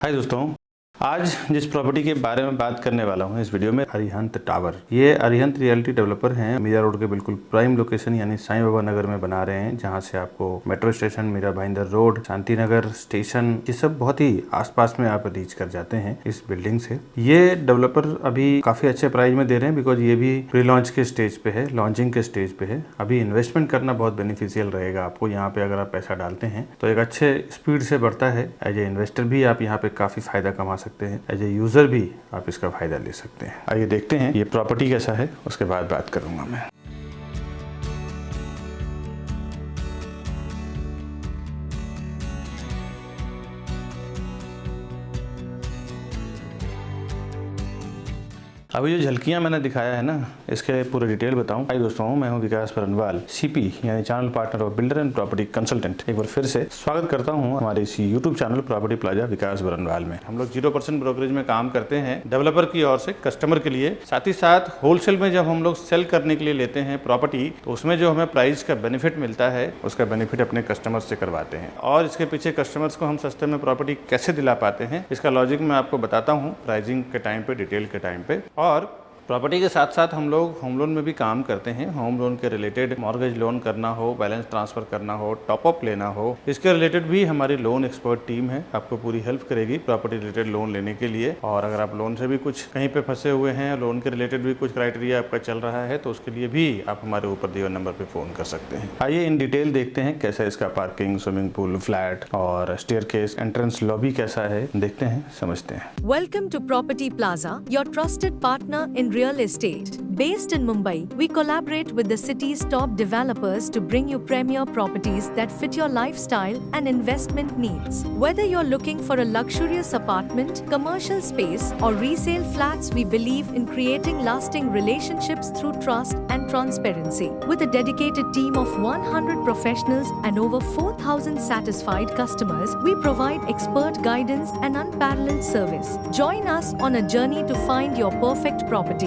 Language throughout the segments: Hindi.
हाय दोस्तों, आज जिस प्रॉपर्टी के बारे में बात करने वाला हूँ इस वीडियो में, अरिहंत टावर। ये अरिहंत रियल्टी डेवलपर हैं, मीरा रोड के बिल्कुल प्राइम लोकेशन यानी साईं बाबा नगर में बना रहे हैं, जहाँ से आपको metro station, Mira Bhayander road, Shanti Nagar station, ये सब बहुत ही आसपास में आप रीच कर जाते हैं इस बिल्डिंग से। ये डेवलपर अभी काफी अच्छे प्राइस में दे रहे हैं, बिकॉज ये भी प्री लॉन्च के स्टेज पे है, लॉन्चिंग के स्टेज पे है। अभी इन्वेस्टमेंट करना बहुत बेनिफिशियल रहेगा आपको यहाँ पे। अगर आप पैसा डालते हैं तो एक अच्छे स्पीड से बढ़ता है। एज ए इन्वेस्टर भी आप यहाँ पे काफी फायदा कमा सकते हैं, एज ए यूजर भी आप इसका फायदा ले सकते हैं। आइए देखते हैं ये प्रॉपर्टी कैसा है, उसके बाद बात करूंगा मैं। अभी जो झलकियां मैंने दिखाया है ना, इसके पूरे डिटेल बताऊं। हाय दोस्तों, मैं हूं विकास बरनवाल, सीपी यानी channel partner of builder and property consultant. एक बार फिर से स्वागत करता हूं हमारे इसी यूट्यूब चैनल प्रॉपर्टी प्लाजा विकास बरनवाल में। हम लोग 0% ब्रोकरेज में काम करते हैं डेवलपर की ओर से कस्टमर के लिए। साथ ही साथ होलसेल में जब हम लोग सेल करने के लिए लेते हैं प्रॉपर्टी, तो उसमें जो हमें प्राइस का बेनिफिट मिलता है, उसका बेनिफिट अपने कस्टमर से करवाते हैं। और इसके पीछे कस्टमर्स को हम सस्ते में प्रॉपर्टी कैसे दिला पाते हैं, इसका लॉजिक मैं आपको बताता हूँ प्राइसिंग के टाइम पे, डिटेल के टाइम पे। और प्रॉपर्टी के साथ साथ हम लोग होम लोन में भी काम करते हैं। होम लोन के रिलेटेड मॉर्गेज लोन करना हो, बैलेंस ट्रांसफर करना हो, टॉपअप लेना हो, इसके रिलेटेड भी हमारी लोन एक्सपर्ट टीम है, आपको पूरी हेल्प करेगी प्रॉपर्टी रिलेटेड लोन लेने के लिए। और अगर आप लोन से भी कुछ कहीं पे फंसे हुए हैं, लोन के रिलेटेड भी कुछ क्राइटेरिया आपका चल रहा है, तो उसके लिए भी आप हमारे ऊपर दिए नंबर पर फोन कर सकते हैं। आइए इन डिटेल देखते हैं कैसा इसका पार्किंग, स्विमिंग पूल, फ्लैट और स्टेयरकेस, एंट्रेंस लॉबी कैसा है, देखते हैं, समझते हैं। Welcome to Property Plaza, your trusted partner in real estate. Based in Mumbai, we collaborate with the city's top developers to bring you premier properties that fit your lifestyle and investment needs. Whether you're looking for a luxurious apartment, commercial space, or resale flats, we believe in creating lasting relationships through trust and transparency. With a dedicated team of 100 professionals and over 4,000 satisfied customers, we provide expert guidance and unparalleled service. Join us on a journey to find your perfect property.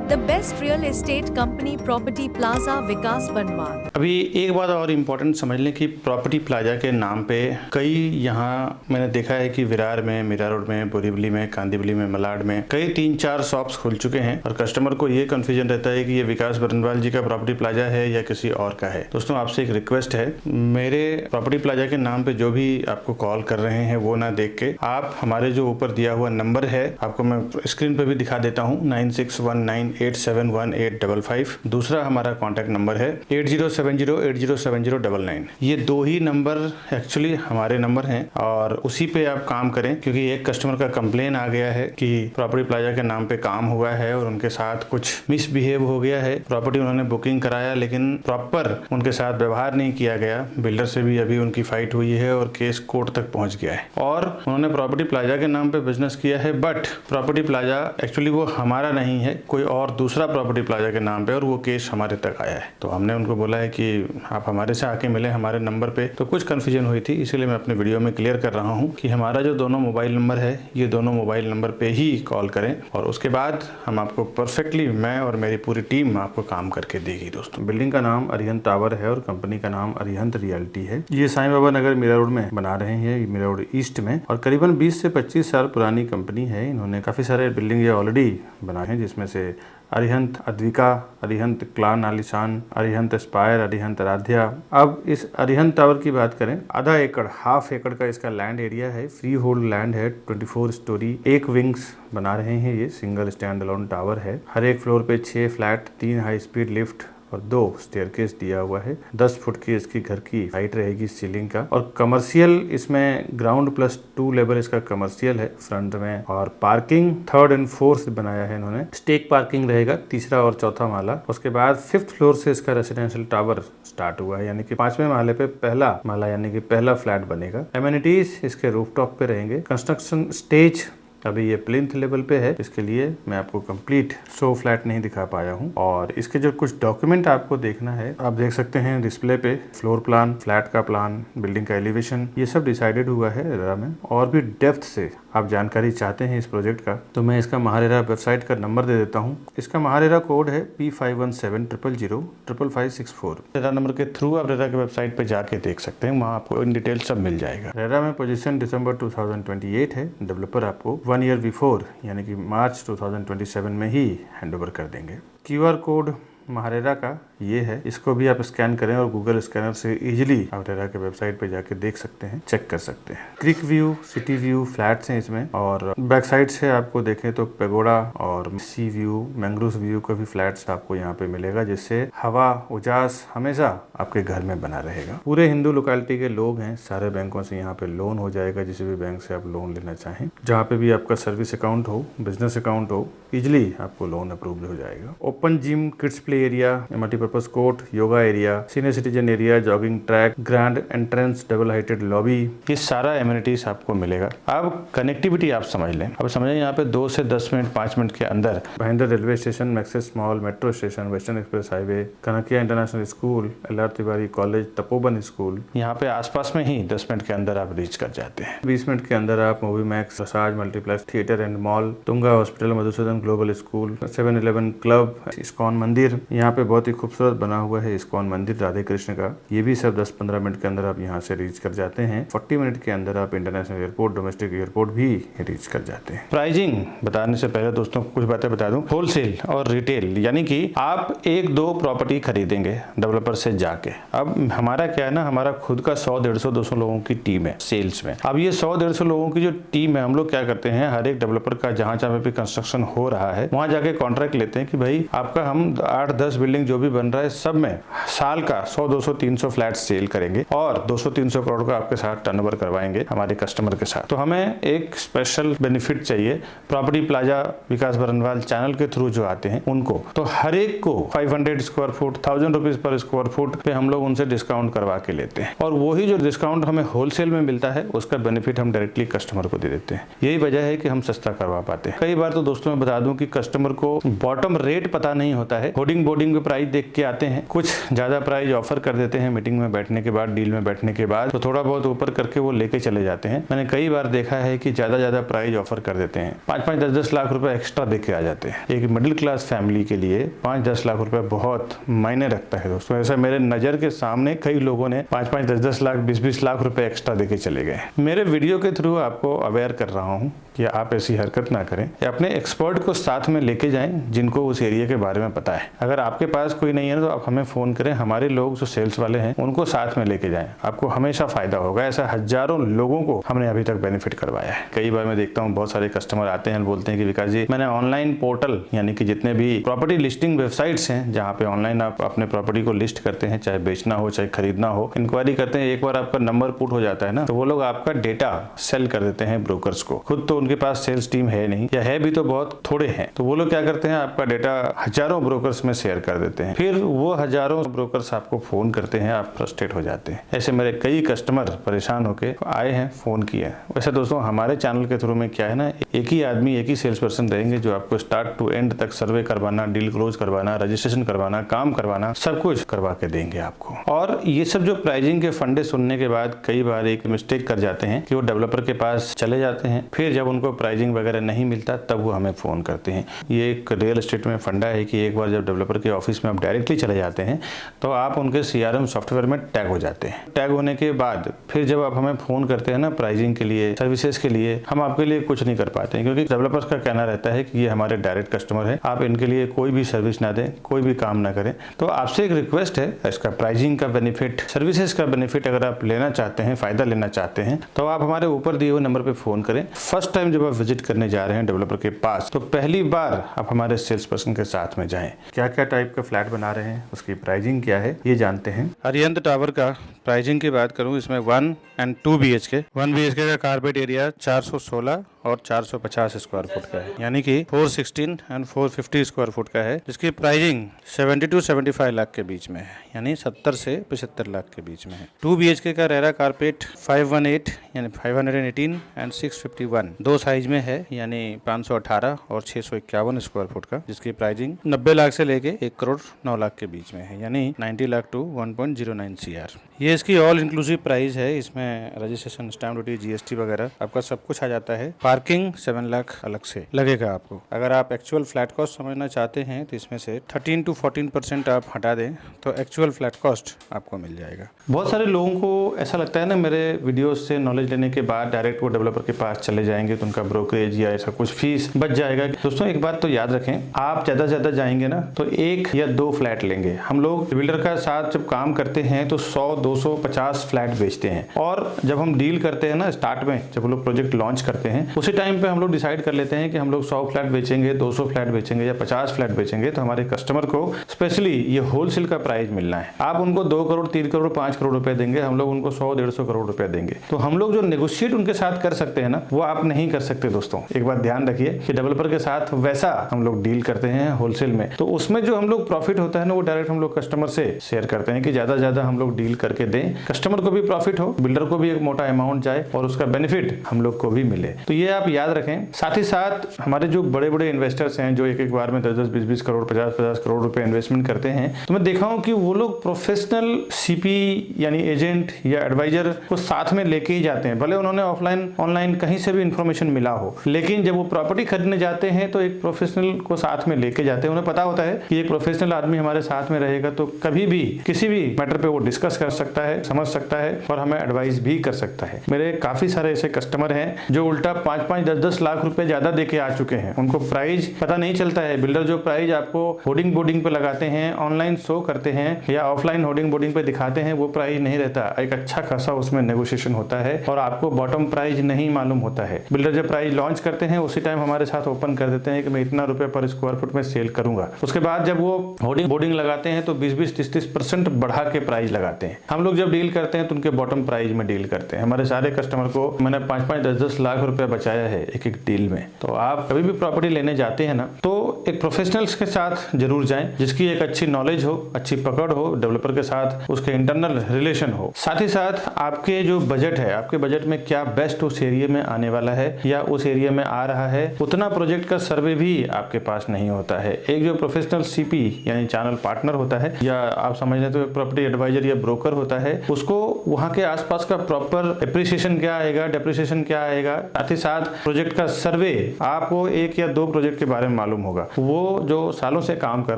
The best real estate company, Property Plaza, विकास बनवाल। अभी एक बात और इम्पोर्टेंट समझ लें कि प्रॉपर्टी प्लाजा के नाम पे कई, यहाँ मैंने देखा है कि विरार में, मीरा रोड में, बोरीवली में, कांदिवली में, मलाड में कई 3-4 शॉप्स खुल चुके हैं। और कस्टमर को ये कंफ्यूजन रहता है कि ये विकास बरनवाल जी का प्रॉपर्टी प्लाजा है या किसी और का है। दोस्तों, आपसे एक रिक्वेस्ट है, मेरे प्रॉपर्टी प्लाजा के नाम पे जो भी आपको कॉल कर रहे हैं वो ना देख के आप हमारे जो ऊपर दिया हुआ नंबर है, आपको मैं स्क्रीन पे भी दिखा देता हूँ, 9619871855। दूसरा हमारा कॉन्टैक्ट नंबर है 8070807099। ये दो ही नंबर एक्चुअली हमारे नंबर हैं और उसी पे आप काम करें, क्योंकि एक कस्टमर का कंप्लेन आ गया है कि प्रॉपर्टी प्लाजा के नाम पे काम हुआ है और उनके साथ कुछ मिसबिहेव हो गया है। प्रॉपर्टी उन्होंने बुकिंग कराया लेकिन प्रॉपर उनके साथ व्यवहार नहीं किया गया। बिल्डर से भी अभी उनकी फाइट हुई है और केस कोर्ट तक पहुंच गया है। और उन्होंने प्रॉपर्टी प्लाजा के नाम पे बिजनेस किया है, बट प्रॉपर्टी प्लाजा एक्चुअली वो हमारा नहीं है, कोई और दूसरा प्रॉपर्टी प्लाजा के नाम पे, और वो केस हमारे तक आया है। तो हमने उनको बोला है कि आप हमारे से आके मिले हमारे नंबर पे। तो कुछ कंफ्यूजन हुई थी, इसीलिए मैं अपने वीडियो में क्लियर कर रहा हूँ कि हमारा जो दोनों मोबाइल नंबर है, ये दोनों मोबाइल नंबर पे ही कॉल करें और उसके बाद हम आपको परफेक्टली, मैं और मेरी पूरी टीम आपको काम करके देगी। दोस्तों, बिल्डिंग का नाम अरिहंत टावर है और कंपनी का नाम अरिहंत रियल्टी है। ये साईं बाबा नगर मीरा रोड में बना रहे हैं, मीरा रोड ईस्ट में, और करीबन 20 से 25 साल पुरानी कंपनी है। इन्होंने काफी सारे बिल्डिंग ये ऑलरेडी बनाए हैं, जिसमें से अरिहंत अद्विका, अरिहंत क्लान आलिशान, अरिहंत एस्पायर, अरिहंत आराध्या। अब इस अरिहंत टावर की बात करें, आधा एकड़, हाफ एकड़ का इसका लैंड एरिया है, फ्री होल्ड लैंड है, 24 स्टोरी, 1 विंग्स बना रहे हैं। ये सिंगल स्टैंड अलोन टावर है। हर एक फ्लोर पे 6 फ्लैट, 3 हाई स्पीड लिफ्ट और 2 स्टेयरकेस दिया हुआ है। 10 फुट की इसकी घर की हाइट रहेगी सीलिंग का। और कमर्शियल, इसमें ग्राउंड प्लस 2 लेवल इसका कमर्शियल है फ्रंट में। और पार्किंग 3rd and 4th बनाया है इन्होंने। स्टेक पार्किंग रहेगा 3रा और 4था माला। उसके बाद 5th फ्लोर से इसका रेसिडेंशियल टावर स्टार्ट हुआ है, यानी कि 5वें माले पे पहला माला यानी कि पहला फ्लैट बनेगा। एमिनिटीज इसके रूफटॉप पे रहेंगे। कंस्ट्रक्शन स्टेज अभी ये प्लिंथ लेवल पे है, इसके लिए मैं आपको कंप्लीट शो फ्लैट नहीं दिखा पाया हूँ। और इसके जो कुछ डॉक्यूमेंट आपको देखना है, आप देख सकते हैं डिस्प्ले पे, फ्लोर प्लान, फ्लैट का प्लान, बिल्डिंग का एलिवेशन, ये सब डिसाइडेड हुआ है रेरा में। और भी डेप्थ से आप जानकारी चाहते हैं इस प्रोजेक्ट का, तो मैं इसका महारेरा वेबसाइट का नंबर दे देता हूँ। इसका महारेरा कोड है P5170005564। रेरा नंबर के थ्रू आप रेरा के वेबसाइट पे जाके देख सकते हैं, वहाँ आपको इन डिटेल सब मिल जाएगा। रेरा में पोजीशन दिसंबर 2028 है। डेवलपर आपको 1 ईयर बिफोर यानी कि मार्च 2027 में ही हैंडओवर कर देंगे। QR कोड महारेरा का ये है, इसको भी आप स्कैन करें और गूगल स्कैनर से इजीली आप रेरा के वेबसाइट पे जाके देख सकते हैं, चेक कर सकते हैं। क्रिक व्यू, सिटी व्यू फ्लैट्स हैं इसमें, और बैक साइड से आपको देखें तो पेगोडा और सी व्यू, मैंग्रोव व्यू का भी फ्लैट्स आपको यहाँ पे मिलेगा, जिससे हवा उजास हमेशा आपके घर में बना रहेगा। पूरे हिंदू लोकेलिटी के लोग हैं, सारे बैंकों से यहाँ पे लोन हो जाएगा, जिस भी बैंक से आप लोन लेना चाहें। जहाँ पे भी आपका सर्विस अकाउंट हो, बिजनेस अकाउंट हो, इजिली आपको लोन अप्रूव हो जाएगा। Open gym, kids play area, multipurpose court, yoga area, senior citizen area, jogging track, grand entrance, double heighted lobby, ये सारा एमिनिटीज आपको मिलेगा। अब कनेक्टिविटी आप समझ लें, अब समझें यहाँ पे 2 से 10 मिनट 5 मिनट के अंदर Bhayandar railway station, maxes mall, metro station, western express highway, Kanakia international school, LR Tiwari college, Tapovan school, यहाँ पे आसपास में ही 10 मिनट के अंदर आप रीच कर जाते हैं। 20 मिनट के अंदर आप movie max, massage, multiplex, theatre and mall, Tunga hospital, Madhusudan global school, 7-Eleven club, ISKCON मंदिर, यहाँ पे बहुत ही खूबसूरत बना हुआ है इस्कॉन मंदिर राधे कृष्ण का, ये भी सब 10-15 मिनट के अंदर आप यहाँ से रीच कर जाते हैं। 40 मिनट के अंदर आप इंटरनेशनल एयरपोर्ट, डोमेस्टिक एयरपोर्ट भी रीच कर जाते हैं। प्राइसिंग बताने से पहले दोस्तों कुछ बातें बता दूं। होलसेल और रिटेल, यानी कि आप 1-2 प्रॉपर्टी खरीदेंगे डेवलपर से जाके। अब हमारा क्या है ना, हमारा खुद का 100-150-200 लोगों की टीम है सेल्स में। अब ये 100-150 लोगों की जो टीम है, हम लोग क्या करते हैं, हर एक डेवलपर का जहाँ भी कंस्ट्रक्शन हो रहा है वहाँ जाके कॉन्ट्रैक्ट लेते हैं कि भाई आपका हम 8-10 बिल्डिंग जो भी बन रहा है सब में साल का 100-200-300 फ्लैट सेल करेंगे और 200-300 करोड़ का आपके साथ टर्नओवर करवाएंगे हमारे कस्टमर के साथ। तो हमें एक स्पेशल बेनिफिट चाहिए प्रॉपर्टी प्लाजा विकास बरनवाल चैनल के थ्रू जो आते हैं उनको, तो हर एक को 500 square foot, 1000 rupees per square foot पे हम लोग उनसे डिस्काउंट करवा के लेते हैं, और वही जो डिस्काउंट हमें होलसेल में मिलता है उसका बेनिफिट हम डायरेक्टली कस्टमर को दे देते हैं। यही वजह है कि हम सस्ता करवा पाते हैं। कई बार तो दोस्तों मैं बता दूं कि कस्टमर को बॉटम रेट पता नहीं होता है, होर्डिंग बोर्डिंग पे प्राइस देख के आते हैं, कुछ ज्यादा प्राइस ऑफर कर देते हैं मीटिंग में बैठने के बाद, डील में बैठने के बाद, तो थोड़ा बहुत ऊपर करके वो लेके चले जाते हैं। मैंने कई बार देखा है कि ज्यादा प्राइस ऑफर कर देते हैं, 5-5, 10-10 लाख रुपए एक्स्ट्रा देके आ जाते हैं। एक मिडिल क्लास फैमिली के लिए 5-10 लाख रुपए बहुत मायने रखता है दोस्तों। ऐसा मेरे नजर के सामने कई लोगों ने 5-5, 10-10 लाख, 20-20 लाख रुपए एक्स्ट्रा देके चले गए। मेरे वीडियो के थ्रू आपको अवेयर कर रहा हूँ कि आप ऐसी हरकत ना करें, या अपने एक्सपर्ट को साथ में लेके जाएं जिनको उस एरिया के बारे में पता है। अगर आपके पास कोई नहीं है तो आप हमें फोन करें, हमारे लोग जो सेल्स वाले हैं उनको साथ में लेके जाएं, आपको हमेशा फायदा होगा। ऐसा हजारों लोगों को हमने अभी तक बेनिफिट करवाया है। कई बार मैं देखता हूँ बहुत सारे कस्टमर आते हैं, बोलते हैं कि विकास जी मैंने ऑनलाइन पोर्टल, यानी कि जितने भी प्रॉपर्टी लिस्टिंग वेबसाइट्स हैं जहाँ पे ऑनलाइन आप अपने प्रॉपर्टी को लिस्ट करते हैं, चाहे बेचना हो चाहे खरीदना हो, इंक्वायरी करते हैं, एक बार आपका नंबर पुट हो जाता है ना, तो वो लोग आपका डेटा सेल कर देते हैं ब्रोकर्स को। खुद तो उनके पास सेल्स टीम है नहीं, या है भी तो बहुत थोड़े हैं, तो वो लोग क्या करते हैं, आपका डेटा हजारों ब्रोकर्स में शेयर कर देते हैं। फिर वो हजारों ब्रोकर्स आपको फोन करते हैं, आप फ्रस्ट्रेट हो जाते हैं। ऐसे मेरे कई कस्टमर परेशान होके आए हैं, फोन किए। वैसे दोस्तों हमारे चैनल के थ्रू में क्या है ना, एक ही आदमी, एक ही सेल्स पर्सन रहेंगे जो आपको स्टार्ट टू एंड तक सर्वे करवाना, डील क्लोज करवाना, रजिस्ट्रेशन करवाना, काम करवाना, सब कुछ करवा के देंगे आपको। और ये सब जो प्राइसिंग के फंडे सुनने के बाद कई बार एक मिस्टेक कर जाते हैं कि वो डेवलपर के पास चले जाते हैं, फिर जब उनको प्राइसिंग वगैरह नहीं मिलता तब वो हमें फोन करते हैं। ये एक रियल एस्टेट में फंडा है कि एक बार जब डेवलपर के ऑफिस में आप डायरेक्टली चले जाते हैं तो आप उनके CRM सॉफ्टवेयर में टैग हो जाते हैं। टैग होने के बाद फिर जब आप हमें फोन करते हैं ना प्राइसिंग के लिए, सर्विसेज के लिए, हम आपके लिए कुछ नहीं कर पाते हैं, क्योंकि डेवलपर्स का कहना रहता है कि ये हमारे डायरेक्ट कस्टमर है, आप इनके लिए कोई भी सर्विस ना दें, कोई भी काम ना करें। तो आपसे एक रिक्वेस्ट है, इसका प्राइसिंग का बेनिफिट, सर्विसेज का बेनिफिट अगर आप लेना चाहते हैं, फायदा लेना चाहते हैं, तो आप हमारे ऊपर दिए हुए नंबर पे फोन करें। फर्स्ट टाइम जब आप विजिट करने जा रहे हैं डेवलपर के पास, तो पहली बार आप हमारे सेल्स पर्सन के साथ में जाएं। क्या क्या टाइप का फ्लैट बना रहे हैं, उसकी प्राइसिंग क्या है, ये जानते हैं। अरिहंत टावर का प्राइसिंग की बात करूं, इसमें 1 और 2 BHK, 1 BHK का कारपेट एरिया 416 और 450 स्क्वायर फुट का है, यानी कि 416 और 450 स्क्वायर फुट का है, जिसकी प्राइसिंग 70 से 75 लाख के बीच में है, यानी 70 से 75 लाख के बीच में है। 2 BHK का रेरा कारपेट 518 यानी 518 एंड 651 दो साइज में है, यानी 518 और 651 स्क्वायर फुट का, जिसकी प्राइसिंग 90 लाख से लेके 1 करोड़ 9 लाख के बीच में है, यानी 90 लाख टू 1.09 CR। ये इसकी ऑल इंक्लूसिव प्राइस है। इसमें रजिस्ट्रेशन, स्टैम्प ड्यूटी, जीएसटी वगैरह आपका सब कुछ आ जाता है। पार्किंग 7 लाख अलग से लगेगा आपको। अगर आप एक्चुअल फ्लैट कॉस्ट समझना चाहते हैं तो इसमें से 13 to 14% आप हटा दें तो एक्चुअल फ्लैट कॉस्ट आपको मिल जाएगा। बहुत सारे लोगों को ऐसा लगता है ना, मेरे वीडियोस से नॉलेज लेने के बाद डायरेक्ट वो डेवलपर के पास चले जाएंगे तो उनका ब्रोकरेज या ऐसा कुछ फीस बच जाएगा। दोस्तों एक बात तो याद रखें, आप ज़्यादा से ज़्यादा जाएंगे ना तो 1 या 2 फ्लैट लेंगे। हम लोग बिल्डर का साथ जब काम करते हैं तो 100, 200, 50 फ्लैट बेचते हैं। और जब हम डील करते हैं ना स्टार्ट में, जब हम लोग प्रोजेक्ट लॉन्च करते हैं उसी टाइम पे हम लोग डिसाइड कर लेते हैं कि हम लोग 100 फ्लैट बेचेंगे, 200 फ्लैट बेचेंगे या 50 फ्लैट बेचेंगे। तो हमारे कस्टमर को स्पेशली ये होलसेल का प्राइस मिलना है। आप उनको 2 करोड़, 3 करोड़, 5 करोड़ रुपए देंगे, हम लोग उनको 100, 150 करोड़ रुपए देंगे। तो हम लोग जो नेगोशिएट उनके साथ कर सकते हैं ना, वो आप नहीं कर सकते। दोस्तों एक बात ध्यान रखिए कि डेवलपर के साथ वैसा हम लोग डील करते हैं होलसेल में, तो उसमें जो हम लोग प्रॉफिट होता है ना, वो डायरेक्ट हम लोग कस्टमर से शेयर करते हैं कि ज्यादा हम लोग डील करके दें, कस्टमर को भी प्रॉफिट हो, बिल्डर को भी एक मोटा अमाउंट जाए और उसका बेनिफिट हम लोग को भी मिले। तो ये आप याद रखें। साथ ही साथ हमारे जो बड़े बड़े इन्वेस्टर्स हैं जो एक बार में 10-10, 20-20 करोड़, 50-50 करोड़ रुपए इन्वेस्टमेंट करते हैं, तो मैं देखा हूं कि वो लोग प्रोफेशनल सीपी यानी एजेंट या एडवाइजर को साथ में लेके ही जाते हैं। भले उन्होंने ऑफलाइन ऑनलाइन कहीं से भी इंफॉर्मेशन मिला हो, लेकिन जब वो प्रॉपर्टी खरीदने जाते हैं तो एक प्रोफेशनल को साथ में लेके जाते हैं। उन्हें पता होता है कि एक प्रोफेशनल आदमी हमारे साथ में रहेगा तो कभी भी किसी भी मैटर पे वो डिस्कस कर सकता है, समझ सकता है और हमें एडवाइस भी कर सकता है। मेरे काफी सारे ऐसे कस्टमर हैं जो उल्टा 5-5, 10-10 लाख रुपए ज्यादा देके आ चुके हैं। उनको प्राइस पता नहीं चलता है। बिल्डर जो प्राइस आपको होर्डिंग बोर्डिंग पे लगाते हैं, ऑनलाइन शो करते हैं या ऑफलाइन होर्डिंग बोर्डिंग पे दिखाते हैं, वो प्राइस नहीं रहता। एक अच्छा खासा उसमें नेगोशिएशन होता है और आपको बॉटम प्राइस नहीं मालूम होता है। बिल्डर जब प्राइस लॉन्च करते हैं उसी टाइम हमारे साथ ओपन कर देते हैं कि मैं इतना रुपए पर स्क्वायर फुट में सेल करूंगा। उसके बाद जब वो होर्डिंग बोर्डिंग लगाते हैं तो 20-20, 30-30% बढ़ा के प्राइस लगाते हैं। हम लोग जब डील करते हैं तो उनके बॉटम प्राइस में डील करते हैं। हमारे सारे कस्टमर को मैंने 5-5, 10-10 लाख रुपए बचाया है एक डील में। तो आप कभी भी प्रॉपर्टी लेने जाते हैं ना तो एक प्रोफेशनल्स के साथ जरूर जाएं, जिसकी एक अच्छी नॉलेज हो, अच्छी पकड़ हो, डेवलपर के साथ उसके इंटरनल रिलेशन हो। साथ ही साथ आपके जो बजट है, आपके बजट में क्या बेस्ट उस एरिया में आने वाला है या उस एरिया में आ रहा है, उतना प्रोजेक्ट का सर्वे भी आपके पास नहीं होता है। एक जो प्रोफेशनल सीपी यानी चैनल पार्टनर होता है या आप समझ लेते हो प्रॉपर्टी एडवाइजर या ब्रोकर होता है, उसको वहां के आसपास का प्रॉपर एप्रिसिएशन क्या आएगा, डेप्रिसिएशन क्या आएगा, साथ ही साथ प्रोजेक्ट का सर्वे, आपको 1 या 2 प्रोजेक्ट के बारे में मालूम होगा। वो जो सालों से काम कर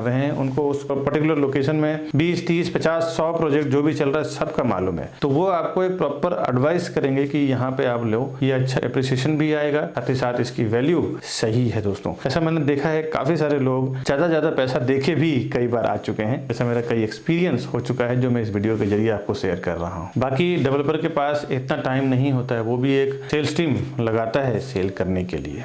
रहे हैं उनको उस पर्टिकुलर लोकेशन में 20, 30, 50, 100 प्रोजेक्ट जो भी चल रहा है सबका मालूम है। तो वो आपको एक प्रॉपर एडवाइस करेंगे कि यहाँ पे आप लो, ये अच्छा एप्रिसिएशन भी आएगा, साथ ही साथ इसकी वैल्यू सही है। दोस्तों ऐसा मैंने देखा है, काफी सारे लोग ज्यादा पैसा देके भी कई बार आ चुके हैं। ऐसा मेरा कई एक्सपीरियंस हो चुका है जो मैं इस वीडियो के जरिए आपको शेयर कर रहा हूँ। बाकी डेवलपर के पास इतना टाइम नहीं होता है, वो भी एक सेल्स टीम लगाता है सेल करने के लिए।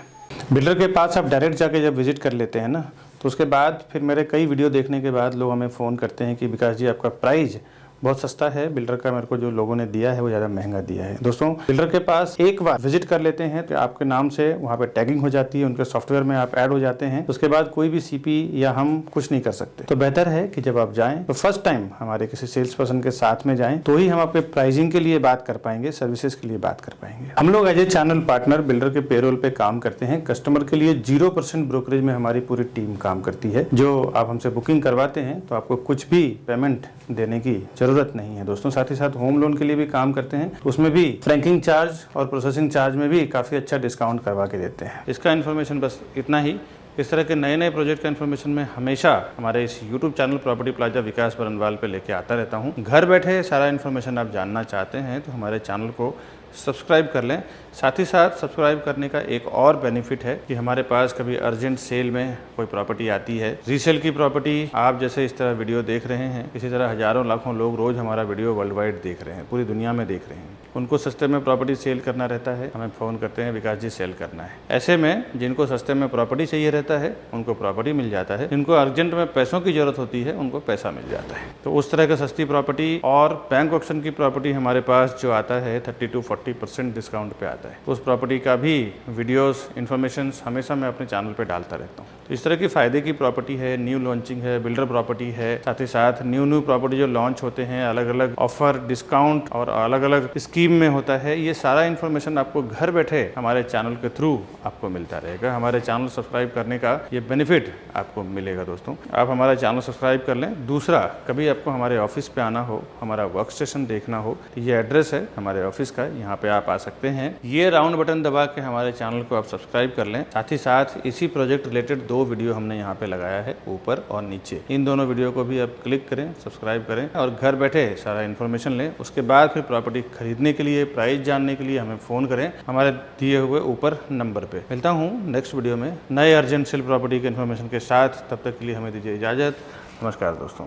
बिल्डर के पास आप डायरेक्ट जाके जब विजिट कर लेते हैं ना, तो उसके बाद फिर मेरे कई वीडियो देखने के बाद लोग हमें फ़ोन करते हैं कि विकास जी आपका प्राइस बहुत सस्ता है, बिल्डर का मेरे को जो लोगों ने दिया है वो ज़्यादा महंगा दिया है। दोस्तों बिल्डर के पास एक बार विजिट कर लेते हैं तो आपके नाम से वहाँ पे टैगिंग हो जाती है, उनके सॉफ्टवेयर में आप ऐड हो जाते हैं। उसके बाद कोई भी सीपी या हम कुछ नहीं कर सकते। तो बेहतर है कि जब आप जाएं तो फर्स्ट टाइम हमारे किसी सेल्स पर्सन के साथ में जाएं, तो ही हम आपके प्राइसिंग के लिए बात कर पाएंगे, सर्विसेज के लिए बात कर पाएंगे। हम लोग as a channel partner builder के पेरोल पे काम करते हैं। कस्टमर के लिए 0% ब्रोकरेज में हमारी पूरी टीम काम करती है। जो आप हमसे बुकिंग करवाते हैं तो आपको कुछ भी पेमेंट देने की जरूरत नहीं है। दोस्तों साथ ही साथ होम लोन के लिए भी काम करते हैं, उसमें भी फ्रैंकिंग चार्ज और प्रोसेसिंग चार्ज में भी काफ़ी अच्छा डिस्काउंट करवा के देते हैं। इसका इन्फॉर्मेशन बस इतना ही। इस तरह के नए प्रोजेक्ट का इन्फॉर्मेशन मैं हमेशा हमारे इस यूट्यूब चैनल प्रॉपर्टी प्लाजा विकास बरनवाल पे लेके आता रहता हूँ। घर बैठे सारा इन्फॉर्मेशन आप जानना चाहते हैं तो हमारे चैनल को सब्सक्राइब कर लें। साथ ही साथ सब्सक्राइब करने का एक और बेनिफिट है कि हमारे पास कभी अर्जेंट सेल में कोई प्रॉपर्टी आती है, रीसेल की प्रॉपर्टी, आप जैसे इस तरह वीडियो देख रहे हैं, इसी तरह हजारों लाखों लोग रोज हमारा वीडियो वर्ल्ड वाइड देख रहे हैं, पूरी दुनिया में देख रहे हैं। उनको सस्ते में प्रॉपर्टी सेल करना रहता है, हमें फ़ोन करते हैं विकास जी सेल करना है। ऐसे में जिनको सस्ते में प्रॉपर्टी चाहिए रहता है उनको प्रॉपर्टी मिल जाता है, जिनको अर्जेंट में पैसों की जरूरत होती है उनको पैसा मिल जाता है। तो उस तरह का सस्ती प्रॉपर्टी और बैंक ऑक्शन की प्रॉपर्टी हमारे पास जो आता है 30 to 40% डिस्काउंट पे आता है। उस प्रॉपर्टी का भी वीडियोस इन्फॉर्मेशन हमेशा मैं अपने चैनल पे डालता रहता हूँ। तो इस तरह की फ़ायदे की प्रॉपर्टी है, न्यू लॉन्चिंग है, बिल्डर प्रॉपर्टी है, साथ ही साथ न्यू प्रॉपर्टी जो लॉन्च होते हैं, अलग अलग ऑफर, डिस्काउंट और अलग अलग स्कीम में होता है। ये सारा इन्फॉर्मेशन आपको घर बैठे हमारे चैनल के थ्रू आपको मिलता रहेगा। हमारे चैनल सब्सक्राइब करने का ये बेनिफिट आपको मिलेगा दोस्तों। आप हमारा चैनल सब्सक्राइब कर लें। दूसरा, कभी आपको हमारे ऑफिस पे आना हो, हमारा वर्क स्टेशन देखना हो, तो ये एड्रेस है हमारे ऑफिस का, यहाँ पे आप आ सकते हैं। ये राउंड बटन दबा के हमारे चैनल को आप सब्सक्राइब कर लें। साथ ही साथ इसी प्रोजेक्ट रिलेटेड 2 वीडियो हमने यहाँ पे लगाया है, ऊपर और नीचे। इन दोनों वीडियो को भी आप क्लिक करें, सब्सक्राइब करें और घर बैठे सारा इन्फॉर्मेशन लें। उसके बाद फिर प्रॉपर्टी खरीदने के लिए, प्राइस जानने के लिए हमें फ़ोन करें हमारे दिए हुए ऊपर नंबर पे। मिलता हूँ नेक्स्ट वीडियो में नए अर्जेंट सेल प्रॉपर्टी के इन्फॉर्मेशन के साथ। तब तक के लिए हमें दीजिए इजाज़त। नमस्कार दोस्तों।